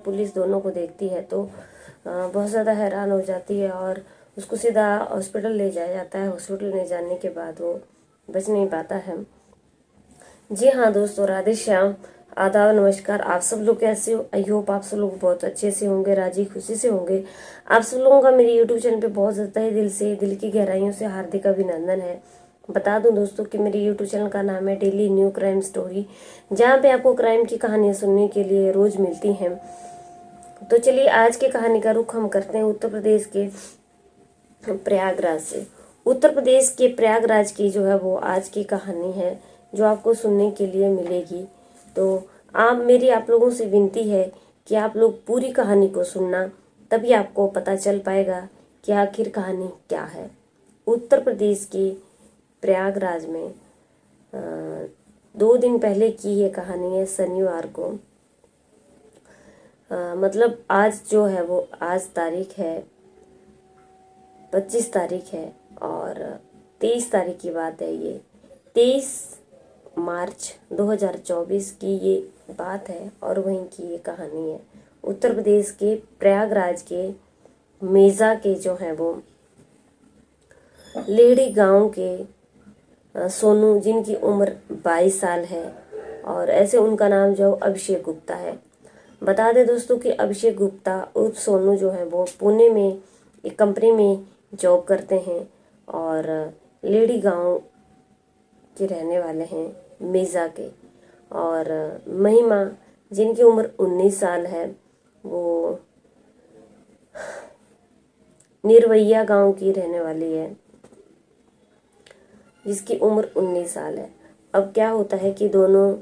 Police दोनों को देखती है तो बहुत ज़्यादा हैरान हो जाती है और उसको सीधा हॉस्पिटल ले जाया जाता है। हॉस्पिटल ले जाने के बाद वो बच नहीं पाता है। जी हाँ दोस्तों, राधे श्याम, आदाब, नमस्कार। आप सब लोग कैसे हो? आई होप आप सब लोग बहुत अच्छे से होंगे, राजी खुशी से होंगे। आप सब लोगों का मेरे यूट्यूब चैनल पे बहुत ज़्यादा ही दिल से, दिल की गहराइयों से हार्दिक अभिनंदन है। बता दूं दोस्तों कि मेरे यूट्यूब चैनल का नाम है डेली न्यू क्राइम स्टोरी, जहाँ पे आपको क्राइम की कहानियाँ सुनने के लिए रोज मिलती हैं। तो चलिए आज की कहानी का रुख हम करते हैं उत्तर प्रदेश के प्रयागराज से। उत्तर प्रदेश के प्रयागराज की जो है वो आज की कहानी है जो आपको सुनने के लिए मिलेगी। तो मेरी आप लोगों से विनती है कि आप लोग पूरी कहानी को सुनना, तभी आपको पता चल पाएगा कि आखिर कहानी क्या है। उत्तर प्रदेश के प्रयागराज में 2 दिन पहले की ये कहानी है। शनिवार को मतलब आज जो है वो आज तारीख है 25 तारीख है और 23 तारीख की बात है। ये 23 मार्च 2024 की ये बात है और वहीं की ये कहानी है। उत्तर प्रदेश के प्रयागराज के मेजा के जो है वो लेहड़ी गांव के सोनू, जिनकी उम्र 22 साल है और ऐसे उनका नाम जो अभिषेक गुप्ता है। बता दें दोस्तों कि अभिषेक गुप्ता उर्फ सोनू जो है वो पुणे में एक कंपनी में जॉब करते हैं और लेहड़ी गांव के रहने वाले हैं, मेजा के। और महिमा, जिनकी उम्र 19 साल है, वो निरवैया गांव की रहने वाली है, जिसकी उम्र 19 साल है। अब क्या होता है कि दोनों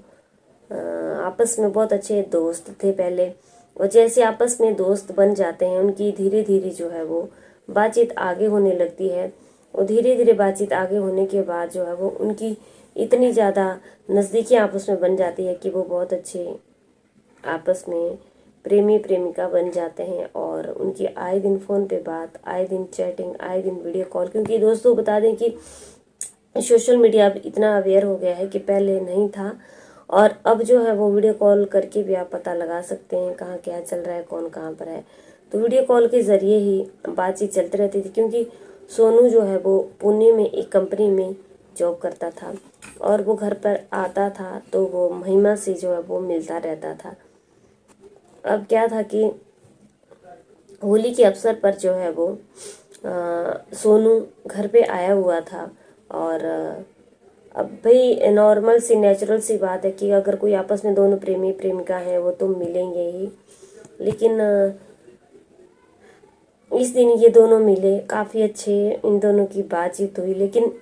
आपस में बहुत अच्छे दोस्त थे पहले, और जैसे आपस में दोस्त बन जाते हैं उनकी धीरे धीरे जो है वो बातचीत आगे होने लगती है। और धीरे धीरे बातचीत आगे होने के बाद जो है वो उनकी इतनी ज़्यादा नज़दीकी आपस में बन जाती है कि वो बहुत अच्छे आपस में प्रेमी प्रेमिका बन जाते हैं। और उनकी आए दिन फ़ोन पे बात, आए दिन चैटिंग, आए दिन वीडियो कॉल। क्योंकि दोस्तों बता दें कि सोशल मीडिया अब इतना अवेयर हो गया है कि पहले नहीं था, और अब जो है वो वीडियो कॉल करके भी आप पता लगा सकते हैं कहाँ क्या चल रहा है, कौन कहाँ पर है। तो वीडियो कॉल के ज़रिए ही बातचीत चलती रहती थी, क्योंकि सोनू जो है वो पुणे में एक कंपनी में जॉब करता था और वो घर पर आता था तो वो महिमा से जो है वो मिलता रहता था। अब क्या था कि होली के अवसर पर जो है वो सोनू घर पे आया हुआ था। और अब भाई नॉर्मल सी नेचुरल सी बात है कि अगर कोई आपस में दोनों प्रेमी प्रेमिका हैं वो तो मिलेंगे ही। लेकिन इस दिन ये दोनों मिले, काफ़ी अच्छे इन दोनों की बातचीत हुई। लेकिन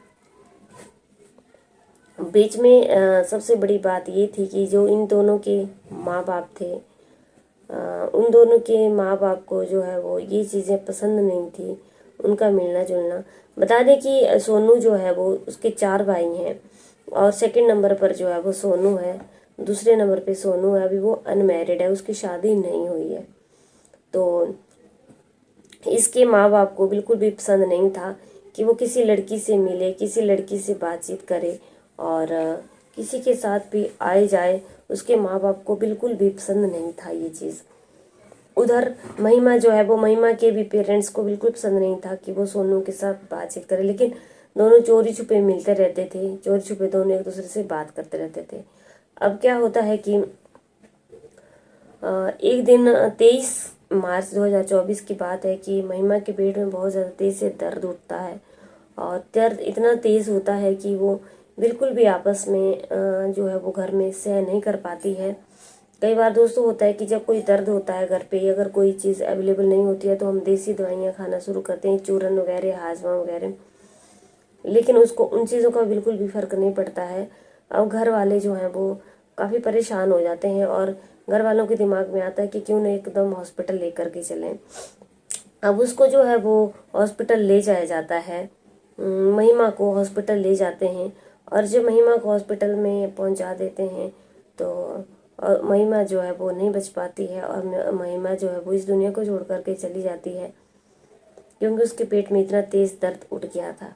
बीच में सबसे बड़ी बात ये थी कि जो इन दोनों के माँ बाप थे, उन दोनों के माँ बाप को जो है वो ये चीज़ें पसंद नहीं थी, उनका मिलना जुलना। बता दें कि सोनू जो है वो उसके 4 भाई हैं और सेकंड नंबर पर जो है वो सोनू है, दूसरे नंबर पे सोनू है। अभी वो अनमैरिड है, उसकी शादी नहीं हुई है। तो इसके माँ बाप को बिल्कुल भी पसंद नहीं था कि वो किसी लड़की से मिले, किसी लड़की से बातचीत करे और किसी के साथ भी आए जाए। उसके माँ बाप को बिल्कुल भी पसंद नहीं था ये चीज़। उधर महिमा जो है वो, महिमा के भी पेरेंट्स को बिल्कुल पसंद नहीं था कि वो सोनू के साथ बातचीत करे। लेकिन दोनों चोरी छुपे मिलते रहते थे, चोरी छुपे दोनों एक दूसरे से बात करते रहते थे। अब क्या होता है कि एक दिन 23 मार्च 2024 की बात है कि महिमा के पेट में बहुत ज़्यादा तेज़ से दर्द उठता है और दर्द इतना तेज़ होता है कि वो बिल्कुल भी आपस में जो है वो घर में सह नहीं कर पाती है। कई बार दोस्तों होता है कि जब कोई दर्द होता है घर पे, अगर कोई चीज़ अवेलेबल नहीं होती है तो हम देसी दवाइयाँ खाना शुरू करते हैं, चूरन वगैरह, हाजमा वगैरह। लेकिन उसको उन चीज़ों का बिल्कुल भी फर्क नहीं पड़ता है। अब घर वाले जो हैं वो काफ़ी परेशान हो जाते हैं और घर वालों के दिमाग में आता है कि क्यों ना एकदम हॉस्पिटल लेकर के चलें। अब उसको जो है वो हॉस्पिटल ले जाया जाता है, महिमा को हॉस्पिटल ले जाते हैं। और जब महिमा को हॉस्पिटल में पहुंचा देते हैं तो और महिमा जो है वो नहीं बच पाती है और महिमा जो है वो इस दुनिया को छोड़ करके चली जाती है, क्योंकि उसके पेट में इतना तेज़ दर्द उठ गया था।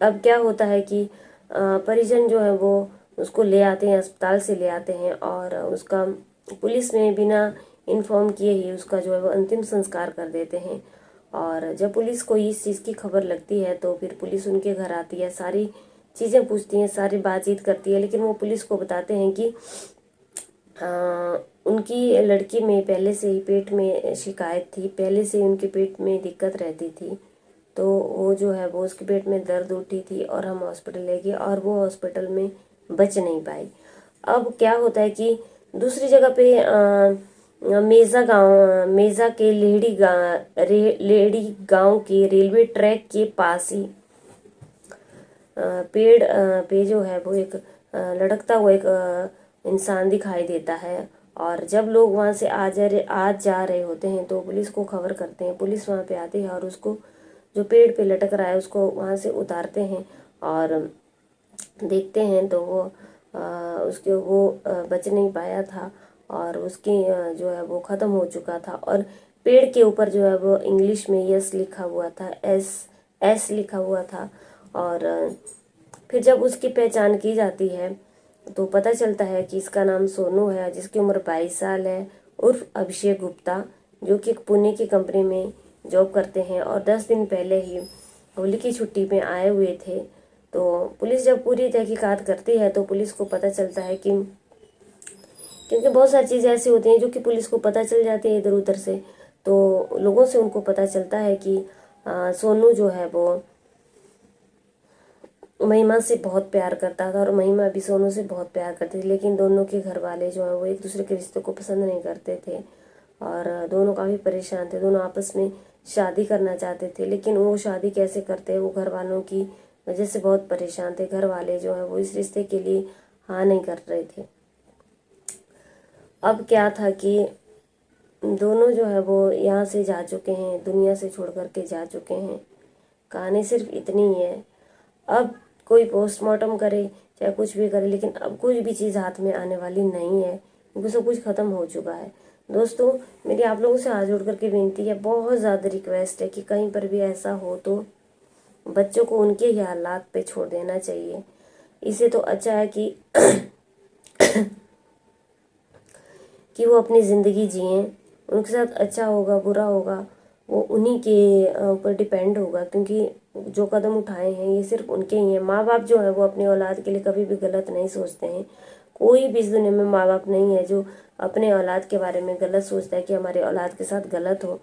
अब क्या होता है कि परिजन जो है वो उसको ले आते हैं, अस्पताल से ले आते हैं और उसका पुलिस में बिना इन्फॉर्म किए ही उसका जो है वो अंतिम संस्कार कर देते हैं। और जब पुलिस को इस चीज़ की खबर लगती है तो फिर पुलिस उनके घर आती है, सारी चीज़ें पूछती हैं, सारी बातचीत करती है, लेकिन वो पुलिस को बताते हैं कि उनकी लड़की में पहले से ही पेट में शिकायत थी, पहले से उनके पेट में दिक्कत रहती थी, तो वो जो है वो उसके पेट में दर्द उठी थी और हम हॉस्पिटल ले गए और वो हॉस्पिटल में बच नहीं पाई। अब क्या होता है कि दूसरी जगह पे मेजा के लेडी गांव के रेलवे ट्रैक के पास ही पेड़ पे जो है वो एक लड़कता हुआ एक इंसान दिखाई देता है। और जब लोग वहां से आज जा रहे होते हैं तो पुलिस को खबर करते हैं, पुलिस वहां पे आती है और उसको जो पेड़ पे लटक रहा है उसको वहां से उतारते हैं और देखते हैं तो वो बच नहीं पाया था और उसकी जो है वो ख़त्म हो चुका था। और पेड़ के ऊपर जो है वो इंग्लिश में यस लिखा हुआ था, एस लिखा हुआ था। और फिर जब उसकी पहचान की जाती है तो पता चलता है कि इसका नाम सोनू है, जिसकी उम्र 22 साल है, उर्फ अभिषेक गुप्ता, जो कि एक पुणे की कंपनी में जॉब करते हैं और 10 दिन पहले ही होली की छुट्टी में आए हुए थे। तो पुलिस जब पूरी तहकीकात करती है तो पुलिस को पता चलता है कि, क्योंकि बहुत सारी चीज़ें ऐसी होती हैं जो कि पुलिस को पता चल जाती है इधर उधर से, तो लोगों से उनको पता चलता है कि सोनू जो है वो महिमा से बहुत प्यार करता था और महिमा भी सोनू से बहुत प्यार करती थी, लेकिन दोनों के घर वाले जो है वो एक दूसरे के रिश्ते को पसंद नहीं करते थे और दोनों काफ़ी परेशान थे। दोनों आपस में शादी करना चाहते थे, लेकिन वो शादी कैसे करते, वो घर वालों की वजह से बहुत परेशान थे। घर वाले जो है वो इस रिश्ते के लिए हाँ नहीं कर रहे थे। अब क्या था कि दोनों जो है वो यहाँ से जा चुके हैं, दुनिया से छोड़ करके जा चुके हैं। कहानी सिर्फ इतनी ही है। अब कोई पोस्टमार्टम करे चाहे कुछ भी करे, लेकिन अब कुछ भी चीज़ हाथ में आने वाली नहीं है, क्योंकि सब कुछ ख़त्म हो चुका है। दोस्तों, मेरी आप लोगों से हाथ जोड़ करके विनती है, बहुत ज़्यादा रिक्वेस्ट है कि कहीं पर भी ऐसा हो तो बच्चों को उनके ही हालात पे छोड़ देना चाहिए। इसे तो अच्छा है कि कि वो अपनी ज़िंदगी जिएं, उनके साथ अच्छा होगा बुरा होगा वो उन्हीं के ऊपर डिपेंड होगा, क्योंकि जो कदम उठाए हैं ये सिर्फ उनके ही हैं। माँ बाप जो है वो अपनी औलाद के लिए कभी भी गलत नहीं सोचते हैं। कोई भी इस दुनिया में माँ बाप नहीं है जो अपने औलाद के बारे में गलत सोचता है कि हमारे औलाद के साथ गलत हो।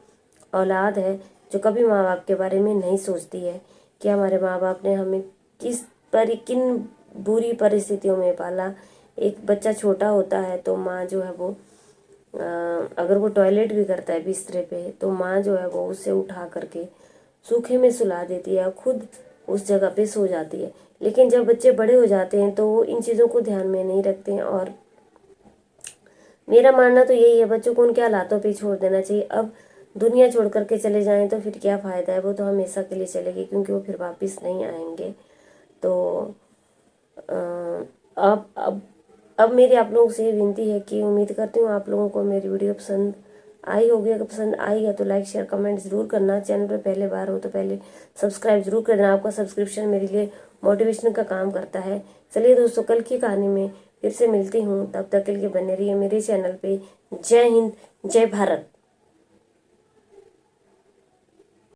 औलाद है जो कभी माँ बाप के बारे में नहीं सोचती है कि हमारे माँ बाप ने हमें किन बुरी परिस्थितियों में पाला। एक बच्चा छोटा होता है तो माँ जो है वो अगर वो टॉयलेट भी करता है बिस्तरे पे तो माँ जो है वो उसे उठा करके सूखे में सुला देती है, खुद उस जगह पे सो जाती है। लेकिन जब बच्चे बड़े हो जाते हैं तो वो इन चीज़ों को ध्यान में नहीं रखते हैं और मेरा मानना तो यही है, बच्चों को उनके हालातों पे छोड़ देना चाहिए। अब दुनिया छोड़ करके चले जाएं तो फिर क्या फ़ायदा है, वो तो हमेशा के लिए चलेगी, क्योंकि वो फिर वापस नहीं आएंगे। तो अब मेरी आप लोगों से विनती है कि उम्मीद करती हूँ आप लोगों को मेरी वीडियो पसंद आई होगी। अगर पसंद आई है तो लाइक शेयर कमेंट ज़रूर करना। चैनल पर पहले बार हो तो पहले सब्सक्राइब जरूर कर देना। आपका सब्सक्रिप्शन मेरे लिए मोटिवेशन का काम करता है। चलिए दोस्तों, कल की कहानी में फिर से मिलती हूँ, तब तक के लिए बने रहिए मेरे चैनल पे। जय हिंद, जय भारत।